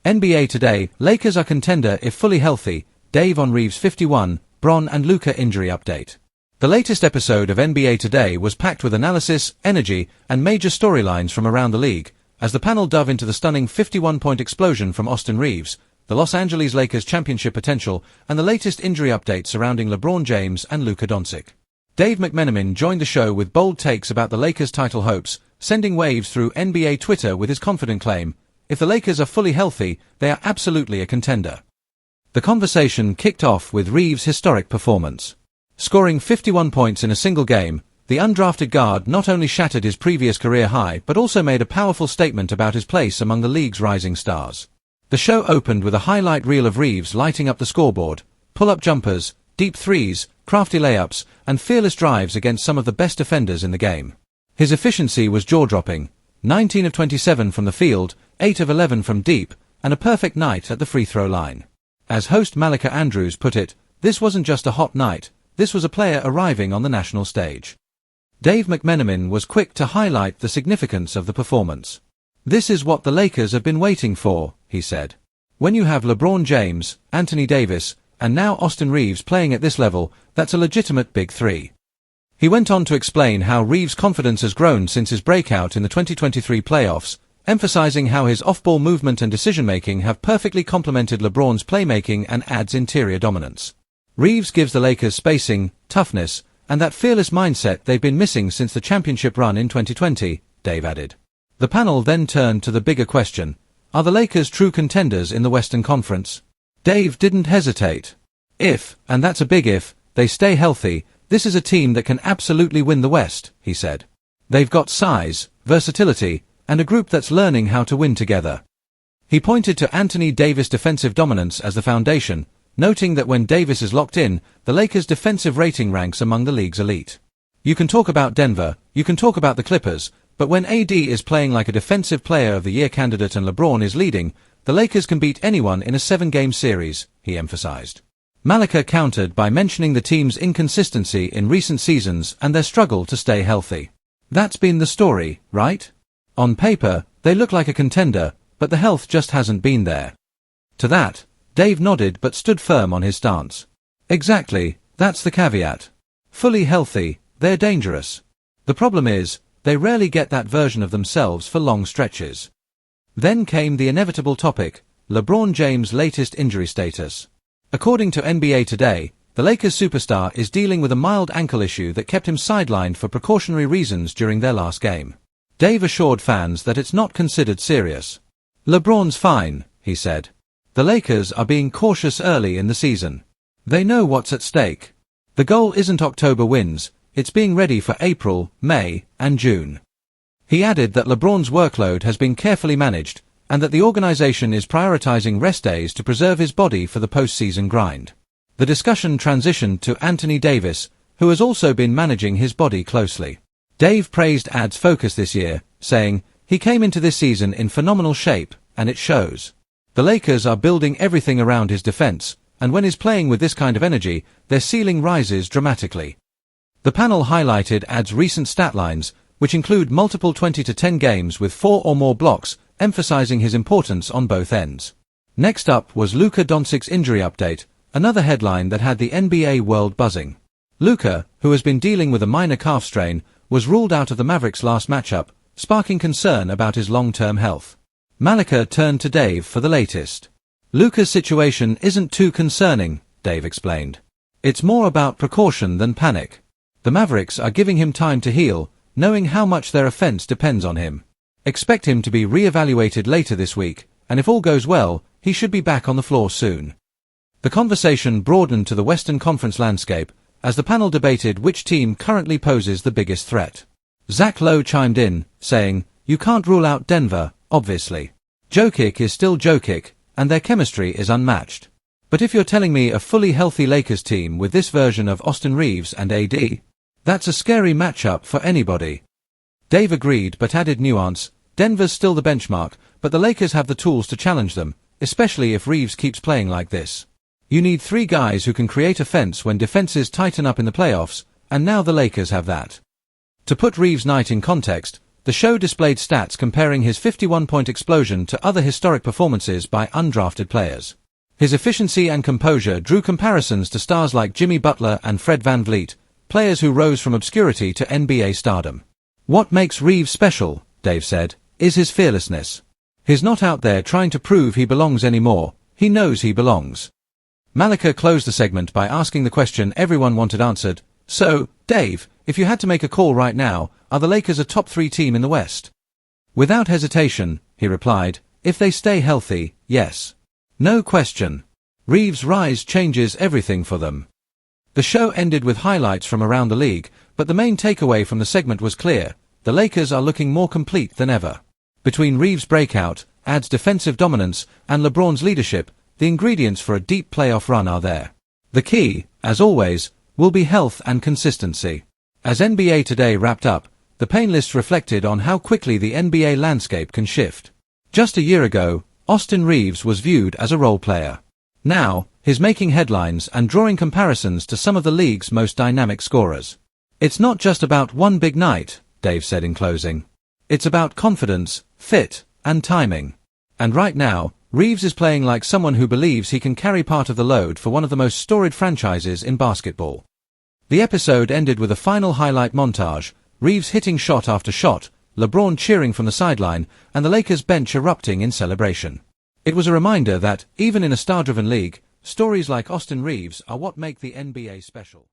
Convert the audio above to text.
NBA Today, Lakers are contender if fully healthy, Dave on Reaves 51, Bron and Luka injury update. The latest episode of NBA Today was packed with analysis, energy, and major storylines from around the league, as the panel dove into the stunning 51-point explosion from Austin Reaves, the Los Angeles Lakers championship potential, and the latest injury updates surrounding LeBron James and Luka Doncic. Dave McMenamin joined the show with bold takes about the Lakers' title hopes, sending waves through NBA Twitter with his confident claim, "If the Lakers are fully healthy, they are absolutely a contender." The conversation kicked off with Reaves' historic performance. Scoring 51 points in a single game, the undrafted guard not only shattered his previous career high but also made a powerful statement about his place among the league's rising stars. The show opened with a highlight reel of Reaves lighting up the scoreboard, pull-up jumpers, deep threes, crafty layups, and fearless drives against some of the best defenders in the game. His efficiency was jaw-dropping, 19 of 27 from the field, 8 of 11 from deep, and a perfect night at the free throw line. As host Malika Andrews put it, this wasn't just a hot night, this was a player arriving on the national stage. Dave McMenamin was quick to highlight the significance of the performance. "This is what the Lakers have been waiting for," he said. "When you have LeBron James, Anthony Davis, and now Austin Reaves playing at this level, that's a legitimate big three." He went on to explain how Reaves' confidence has grown since his breakout in the 2023 playoffs, emphasizing how his off-ball movement and decision-making have perfectly complemented LeBron's playmaking and adds interior dominance. Reaves gives the Lakers spacing, toughness, and that fearless mindset they've been missing since the championship run in 2020, Dave added. The panel then turned to the bigger question: are the Lakers true contenders in the Western Conference? Dave didn't hesitate. "If, and that's a big if, they stay healthy, this is a team that can absolutely win the West," he said. "They've got size, versatility, and a group that's learning how to win together." He pointed to Anthony Davis' defensive dominance as the foundation, noting that when Davis is locked in, the Lakers' defensive rating ranks among the league's elite. "You can talk about Denver, you can talk about the Clippers, but when AD is playing like a defensive player of the year candidate and LeBron is leading, the Lakers can beat anyone in a 7-game series," he emphasized. Malika countered by mentioning the team's inconsistency in recent seasons and their struggle to stay healthy. "That's been the story, right? On paper, they look like a contender, but the health just hasn't been there." To that, Dave nodded but stood firm on his stance. "Exactly, that's the caveat. Fully healthy, they're dangerous. The problem is, they rarely get that version of themselves for long stretches." Then came the inevitable topic, LeBron James' latest injury status. According to NBA Today, the Lakers superstar is dealing with a mild ankle issue that kept him sidelined for precautionary reasons during their last game. Dave assured fans that it's not considered serious. "LeBron's fine," he said. "The Lakers are being cautious early in the season. They know what's at stake. The goal isn't October wins, it's being ready for April, May, and June." He added that LeBron's workload has been carefully managed, and that the organization is prioritizing rest days to preserve his body for the postseason grind. The discussion transitioned to Anthony Davis, who has also been managing his body closely. Dave praised AD's focus this year, saying, "He came into this season in phenomenal shape, and it shows. The Lakers are building everything around his defense, and when he's playing with this kind of energy, their ceiling rises dramatically." The panel highlighted AD's recent stat lines, which include multiple 20-10 games with 4 or more blocks, emphasizing his importance on both ends. Next up was Luka Doncic's injury update, another headline that had the NBA world buzzing. Luka, who has been dealing with a minor calf strain, was ruled out of the Mavericks' last matchup, sparking concern about his long-term health. Malika turned to Dave for the latest. "Luka's situation isn't too concerning," Dave explained. "It's more about precaution than panic. The Mavericks are giving him time to heal, knowing how much their offense depends on him. Expect him to be re-evaluated later this week, and if all goes well, he should be back on the floor soon." The conversation broadened to the Western Conference landscape, as the panel debated which team currently poses the biggest threat. Zach Lowe chimed in, saying, "You can't rule out Denver, obviously. Jokic is still Jokic, and their chemistry is unmatched. But if you're telling me a fully healthy Lakers team with this version of Austin Reaves and AD, that's a scary matchup for anybody." Dave agreed but added nuance, "Denver's still the benchmark, but the Lakers have the tools to challenge them, especially if Reaves keeps playing like this. You need 3 guys who can create offense when defenses tighten up in the playoffs, and now the Lakers have that." To put Reaves' night in context, The show displayed stats comparing his 51-point explosion to other historic performances by undrafted players. His efficiency and composure drew comparisons to stars like Jimmy Butler and Fred VanVleet, players who rose from obscurity to NBA stardom. "What makes Reaves special," Dave said, "is his fearlessness. He's not out there trying to prove he belongs anymore, he knows he belongs." Malika closed the segment by asking the question everyone wanted answered. "So, Dave, if you had to make a call right now, are the Lakers a top 3 team in the West?" "Without hesitation," he replied, "if they stay healthy, yes. No question. Reaves' rise changes everything for them." The show ended with highlights from around the league, but the main takeaway from the segment was clear: the Lakers are looking more complete than ever. Between Reaves' breakout, Ad's defensive dominance, and LeBron's leadership, the ingredients for a deep playoff run are there. The key, as always, will be health and consistency. As NBA Today wrapped up, the panelists reflected on how quickly the NBA landscape can shift. Just a year ago, Austin Reaves was viewed as a role player. Now, he's making headlines and drawing comparisons to some of the league's most dynamic scorers. "It's not just about one big night," Dave said in closing. "It's about confidence, fit, and timing. And right now, Reaves is playing like someone who believes he can carry part of the load for one of the most storied franchises in basketball." The episode ended with a final highlight montage, Reaves hitting shot after shot, LeBron cheering from the sideline, and the Lakers bench erupting in celebration. It was a reminder that, even in a star-driven league, stories like Austin Reaves are what make the NBA special.